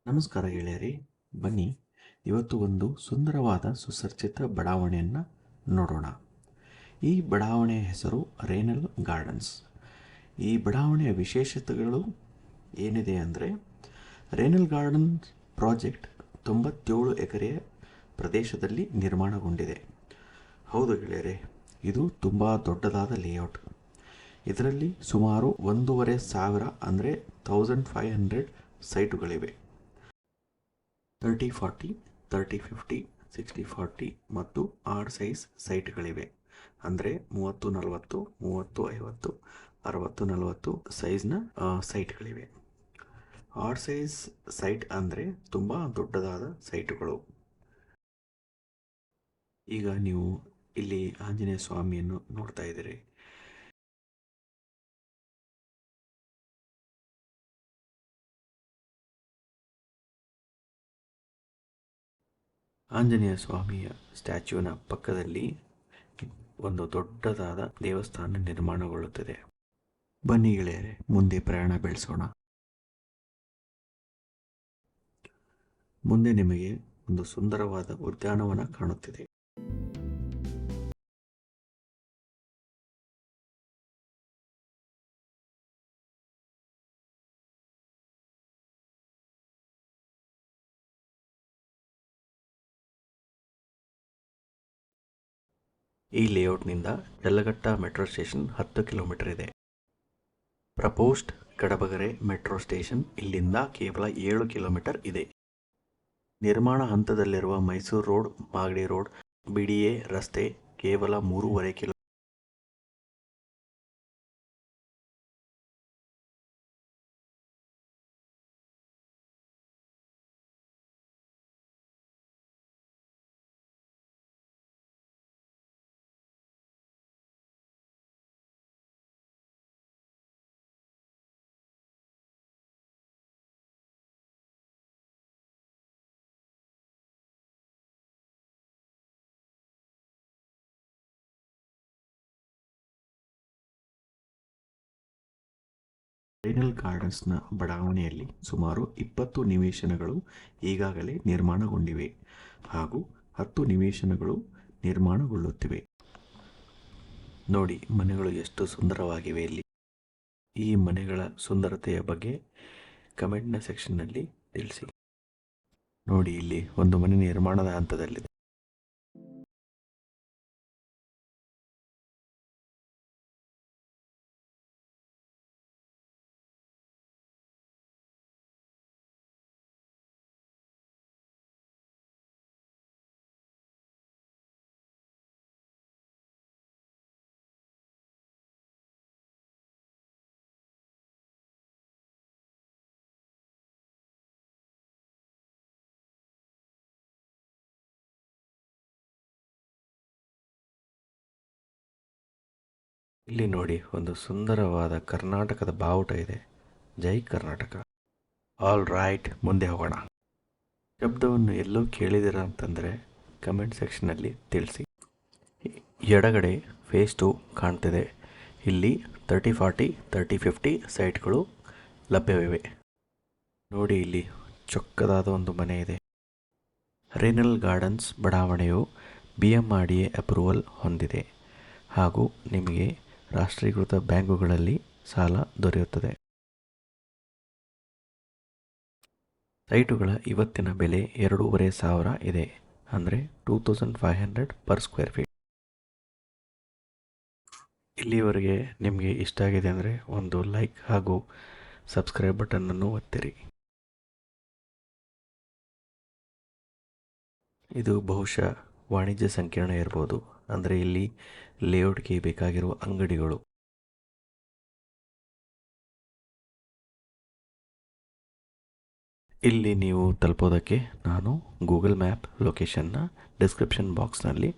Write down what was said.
ನಮಸ್ಕಾರ ಗೆಳೆಯರಿ, ಬನ್ನಿ ಇವತ್ತು ಒಂದು ಸುಂದರವಾದ ಸುಸಜ್ಜಿತ ಬಡಾವಣೆಯನ್ನು ನೋಡೋಣ. ಈ ಬಡಾವಣೆಯ ಹೆಸರು ರೇನಲ್ ಗಾರ್ಡನ್ಸ್. ಈ ಬಡಾವಣೆಯ ವಿಶೇಷತೆಗಳು ಏನಿದೆ ಅಂದರೆ, ರೇನಲ್ ಗಾರ್ಡನ್ಸ್ ಪ್ರಾಜೆಕ್ಟ್ 97 ಎಕರೆಯ ಪ್ರದೇಶದಲ್ಲಿ ನಿರ್ಮಾಣಗೊಂಡಿದೆ. ಹೌದು ಗೆಳೆಯರೆ, ಇದು ತುಂಬ ದೊಡ್ಡದಾದ ಲೇಔಟ್. ಇದರಲ್ಲಿ ಸುಮಾರು 1,500 ಅಂದರೆ 1500 ಸೈಟುಗಳಿವೆ. 30-40, 30-50, 60-40 ಮತ್ತು ಆಡ್ ಸೈಜ್ ಸೈಟ್ಗಳಿವೆ. ಅಂದರೆ 30-40, 30-50, 60-40 ಸೈಜ್ನ ಸೈಟ್ಗಳಿವೆ. ಆಡ್ ಸೈಜ್ ಸೈಟ್ ಅಂದರೆ ತುಂಬ ದೊಡ್ಡದಾದ ಸೈಟುಗಳು. ಈಗ ನೀವು ಇಲ್ಲಿ ಆಂಜನೇಯ ಸ್ವಾಮಿಯನ್ನು ನೋಡ್ತಾ ಇದ್ದೀರಿ. ಆಂಜನೇಯ ಸ್ವಾಮಿಯ ಸ್ಟ್ಯಾಚ್ಯೂನ ಪಕ್ಕದಲ್ಲಿ ಒಂದು ದೊಡ್ಡದಾದ ದೇವಸ್ಥಾನ ನಿರ್ಮಾಣಗೊಳ್ಳುತ್ತದೆ. ಬನ್ನಿ ಗೆಳೆಯರೆ, ಮುಂದೆ ಪ್ರಯಾಣ ಬೆಳೆಸೋಣ. ಮುಂದೆ ನಿಮಗೆ ಒಂದು ಸುಂದರವಾದ ಉದ್ಯಾನವನ ಕಾಣುತ್ತಿದೆ. ಈ ಲೇಔಟ್ನಿಂದ ಯಲ್ಲಘಟ್ಟ ಮೆಟ್ರೋ ಸ್ಟೇಷನ್ 10 ಕಿಲೋಮೀಟರ್ ಇದೆ. ಪ್ರಪೋಸ್ಡ್ ಕಡಬಗೆರೆ ಮೆಟ್ರೋ ಸ್ಟೇಷನ್ ಇಲ್ಲಿಂದ ಕೇವಲ 7 ಕಿಲೋಮೀಟರ್ ಇದೆ. ನಿರ್ಮಾಣ ಹಂತದಲ್ಲಿರುವ Mysuru road, Magadi road, BDA ರಸ್ತೆ ಕೇವಲ 3.5 ಕಿಲೋ. ರೇನಲ್ ಗಾರ್ಡನ್ಸ್ನ ಬಡಾವಣೆಯಲ್ಲಿ ಸುಮಾರು 20 ನಿವೇಶನಗಳು ಈಗಾಗಲೇ ನಿರ್ಮಾಣಗೊಂಡಿವೆ ಹಾಗೂ 10 ನಿವೇಶನಗಳು ನಿರ್ಮಾಣಗೊಳ್ಳುತ್ತಿವೆ. ನೋಡಿ, ಮನೆಗಳು ಎಷ್ಟು ಸುಂದರವಾಗಿವೆ. ಇಲ್ಲಿ ಈ ಮನೆಗಳ ಸುಂದರತೆಯ ಬಗ್ಗೆ ಕಮೆಂಟ್ನ ಸೆಕ್ಷನ್ನಲ್ಲಿ ತಿಳಿಸಿ. ನೋಡಿ, ಇಲ್ಲಿ ಒಂದು ಮನೆ ನಿರ್ಮಾಣದ ಹಂತದಲ್ಲಿದೆ. ಇಲ್ಲಿ ನೋಡಿ, ಒಂದು ಸುಂದರವಾದ ಕರ್ನಾಟಕದ ಬಾವುಟ ಇದೆ. ಜೈ ಕರ್ನಾಟಕ. ಆಲ್ ರೈಟ್, ಮುಂದೆ ಹೋಗೋಣ. ಶಬ್ದವನ್ನು ಎಲ್ಲೋ ಕೇಳಿದಿರ ಅಂತಂದರೆ ಕಮೆಂಟ್ ಸೆಕ್ಷನಲ್ಲಿ ತಿಳಿಸಿ. ಎಡಗಡೆ ಫೇಸ್ 2 ಕಾಣ್ತಿದೆ. ಇಲ್ಲಿ 30-40, 30-50 ಸೈಟ್ಗಳು ಲಭ್ಯವಿವೆ. ನೋಡಿ, ಇಲ್ಲಿ ಚೊಕ್ಕದಾದ ಒಂದು ಮನೆ ಇದೆ. ರೇನಲ್ ಗಾರ್ಡನ್ಸ್ ಬಡಾವಣೆಯು BMRDA ಅಪ್ರೂವಲ್ ಹೊಂದಿದೆ ಹಾಗೂ ನಿಮಗೆ ರಾಷ್ಟ್ರೀಕೃತ ಬ್ಯಾಂಕುಗಳಲ್ಲಿ ಸಾಲ ದೊರೆಯುತ್ತದೆ. ಸೈಟುಗಳ ಇವತ್ತಿನ ಬೆಲೆ 2,500 ಇದೆ, ಅಂದರೆ 2,500 ಪರ್ ಸ್ಕ್ವೇರ್ ಫೀಟ್. ಇಲ್ಲಿವರೆಗೆ ನಿಮಗೆ ಇಷ್ಟ ಆಗಿದೆ ಅಂದರೆ ಒಂದು ಲೈಕ್ ಹಾಗೂ ಸಬ್ಸ್ಕ್ರೈಬ್ ಬಟನನ್ನು ಒತ್ತಿರಿ. ಇದು ಬಹುಶಃ ವಾಣಿಜ್ಯ ಸಂಕೀರ್ಣ ಇರ್ಬೋದು, ಅಂದರೆ ಇಲ್ಲಿ ಲೇಔಟ್ಗೆ ಬೇಕಾಗಿರುವ ಅಂಗಡಿಗಳು. ಇಲ್ಲಿ ನೀವು ತಲುಪೋದಕ್ಕೆ ನಾನು ಗೂಗಲ್ ಮ್ಯಾಪ್ ಲೊಕೇಶನ್ನ ಡಿಸ್ಕ್ರಿಪ್ಷನ್ ಬಾಕ್ಸ್ನಲ್ಲಿ